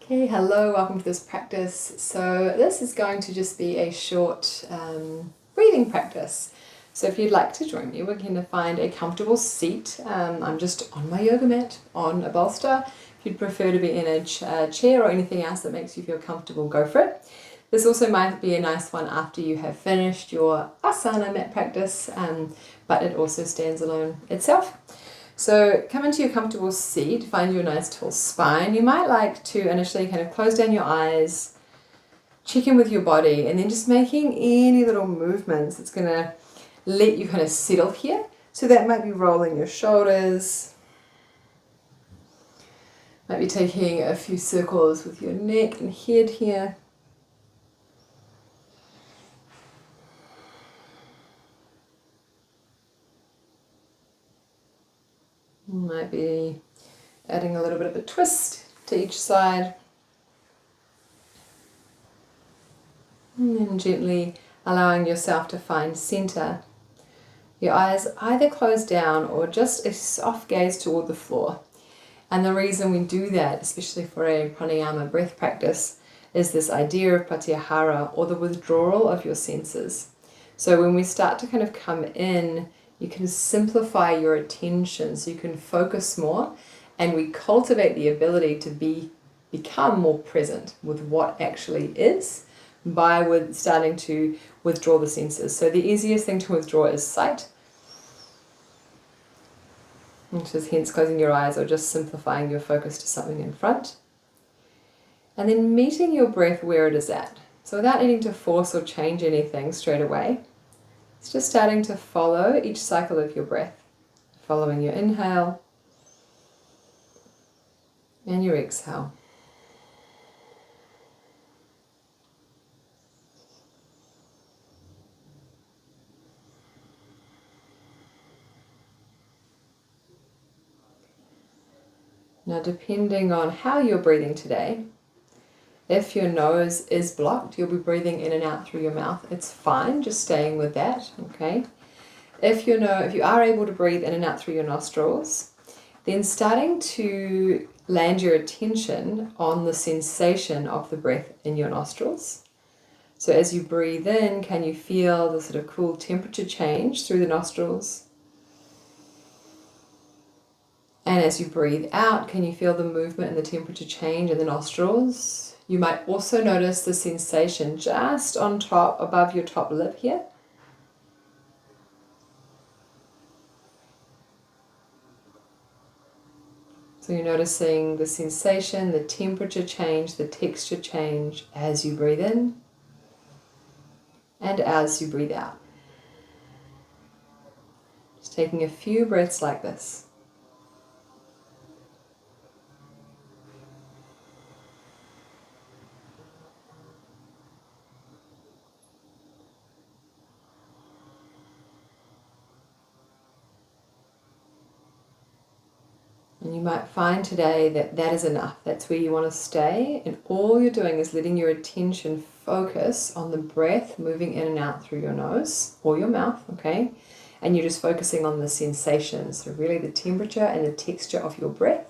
Okay, hello, welcome to this practice. So this is going to just be a short breathing practice. So if you'd like to join me, we're going to find a comfortable seat. I'm just on my yoga mat, on a bolster. If you'd prefer to be in a chair or anything else that makes you feel comfortable, go for it. This also might be a nice one after you have finished your asana mat practice, but it also stands alone itself. So come into your comfortable seat, find your nice tall spine. You might like to initially kind of close down your eyes, check in with your body, and then just making any little movements. It's going to let you kind of settle here. So that might be rolling your shoulders, might be taking a few circles with your neck and head here. Might be adding a little bit of a twist to each side. And then gently allowing yourself to find center. Your eyes either closed down or just a soft gaze toward the floor. And the reason we do that, especially for a pranayama breath practice, is this idea of pratyahara, or the withdrawal of your senses. So when we start to kind of come in, you can simplify your attention so you can focus more, and we cultivate the ability to become more present with what actually is by starting to withdraw the senses. So the easiest thing to withdraw is sight, which is hence closing your eyes or just simplifying your focus to something in front. And then meeting your breath where it is at. So without needing to force or change anything straight away, it's just starting to follow each cycle of your breath, following your inhale and your exhale. Now, depending on how you're breathing today, if your nose is blocked, you'll be breathing in and out through your mouth. It's fine, just staying with that, okay? If you are able to breathe in and out through your nostrils, then starting to land your attention on the sensation of the breath in your nostrils. So as you breathe in, can you feel the sort of cool temperature change through the nostrils? And as you breathe out, can you feel the movement and the temperature change in the nostrils? You might also notice the sensation just on top, above your top lip here. So you're noticing the sensation, the temperature change, the texture change as you breathe in and as you breathe out. Just taking a few breaths like this. And you might find today that that is enough. That's where you want to stay. And all you're doing is letting your attention focus on the breath moving in and out through your nose or your mouth, okay? And you're just focusing on the sensations. So really the temperature and the texture of your breath.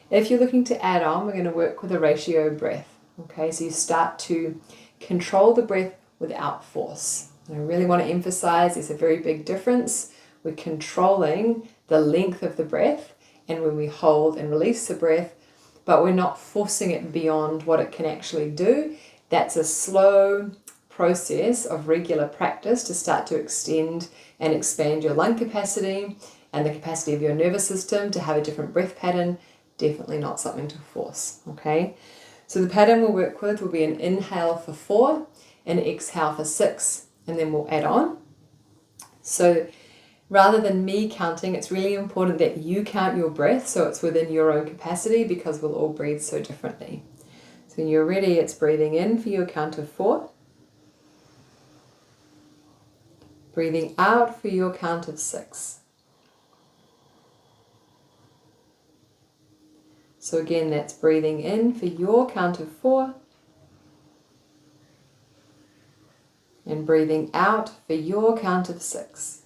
If you're looking to add on, we're going to work with a ratio breath, okay? So you start to control the breath without force. And I really want to emphasize there's a very big difference. We're controlling the length of the breath and when we hold and release the breath, but we're not forcing it beyond what it can actually do. That's a slow process of regular practice to start to extend and expand your lung capacity and the capacity of your nervous system to have a different breath pattern. Definitely not something to force, okay? So the pattern we'll work with will be an inhale for 4, an exhale for 6, and then we'll add on. So rather than me counting, it's really important that you count your breath so it's within your own capacity because we'll all breathe so differently. So when you're ready, it's breathing in for your count of 4. Breathing out for your count of 6. So again, that's breathing in for your count of 4. And breathing out for your count of 6.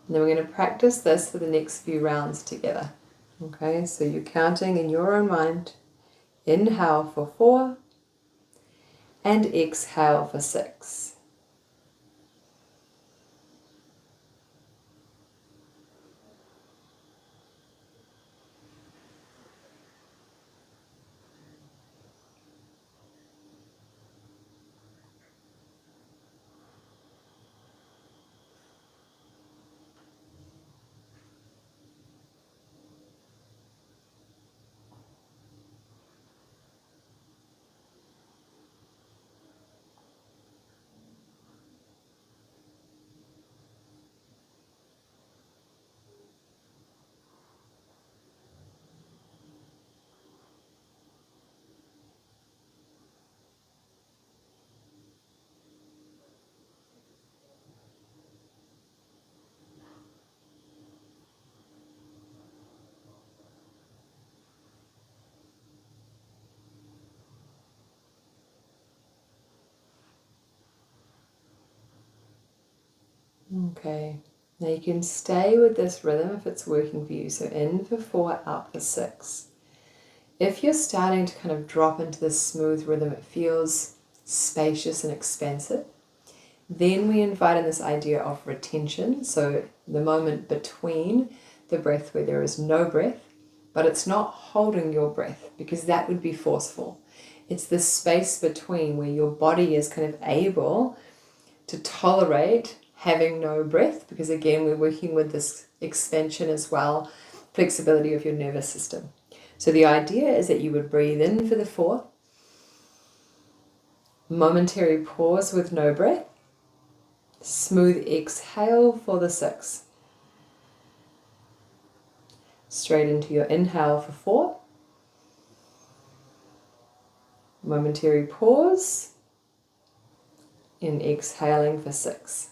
And then we're going to practice this for the next few rounds together. Okay, so you're counting in your own mind. Inhale for 4 and exhale for 6. Okay, now you can stay with this rhythm if it's working for you. So in for 4, out for 6. If you're starting to kind of drop into this smooth rhythm, it feels spacious and expansive, then we invite in this idea of retention. So the moment between the breath where there is no breath, but it's not holding your breath because that would be forceful. It's the space between where your body is kind of able to tolerate having no breath, because again, we're working with this expansion as well, flexibility of your nervous system. So the idea is that you would breathe in for the 4, momentary pause with no breath, smooth exhale for the 6. Straight into your inhale for 4, momentary pause, in exhaling for 6.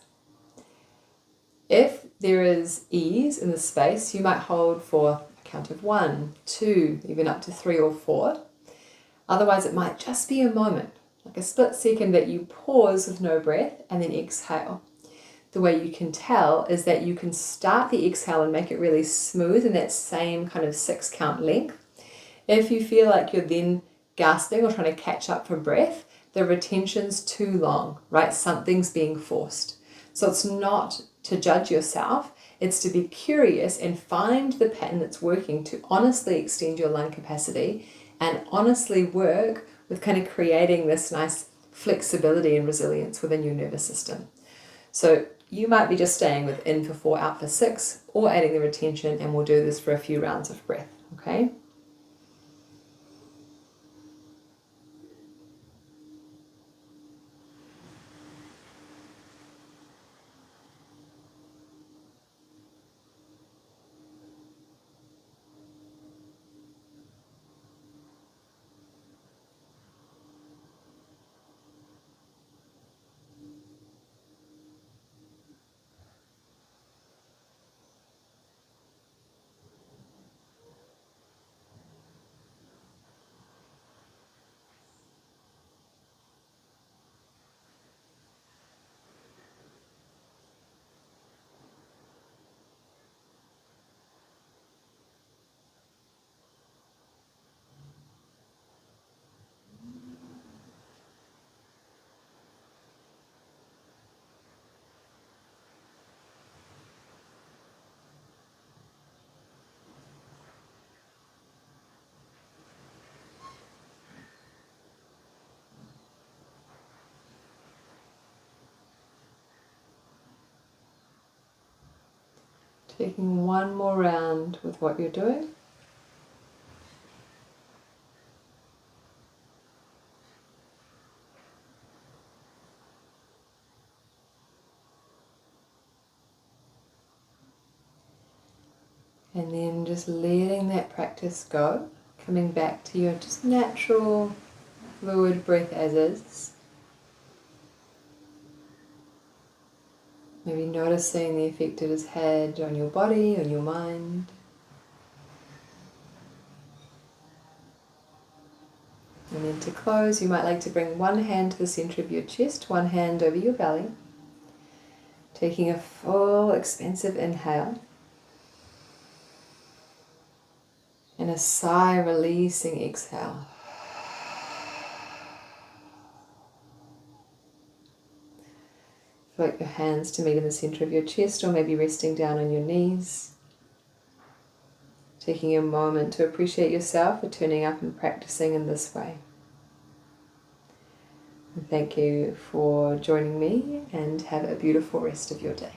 If there is ease in the space, you might hold for a count of 1, 2, even up to 3 or 4. Otherwise, it might just be a moment, like a split second that you pause with no breath and then exhale. The way you can tell is that you can start the exhale and make it really smooth in that same kind of 6 count length. If you feel like you're then gasping or trying to catch up for breath, the retention's too long, right? Something's being forced. So it's not to judge yourself, it's to be curious and find the pattern that's working to honestly extend your lung capacity and honestly work with kind of creating this nice flexibility and resilience within your nervous system. So you might be just staying with in for 4, out for 6, or adding the retention, and we'll do this for a few rounds of breath, okay? Taking one more round with what you're doing. And then just letting that practice go, coming back to your just natural fluid breath as is. Maybe noticing the effect it has had on your body, on your mind. And then to close, you might like to bring one hand to the center of your chest, one hand over your belly. Taking a full expansive inhale. And a sigh, releasing exhale. Float your hands to meet in the center of your chest, or maybe resting down on your knees. Taking a moment to appreciate yourself for turning up and practicing in this way. And thank you for joining me, and have a beautiful rest of your day.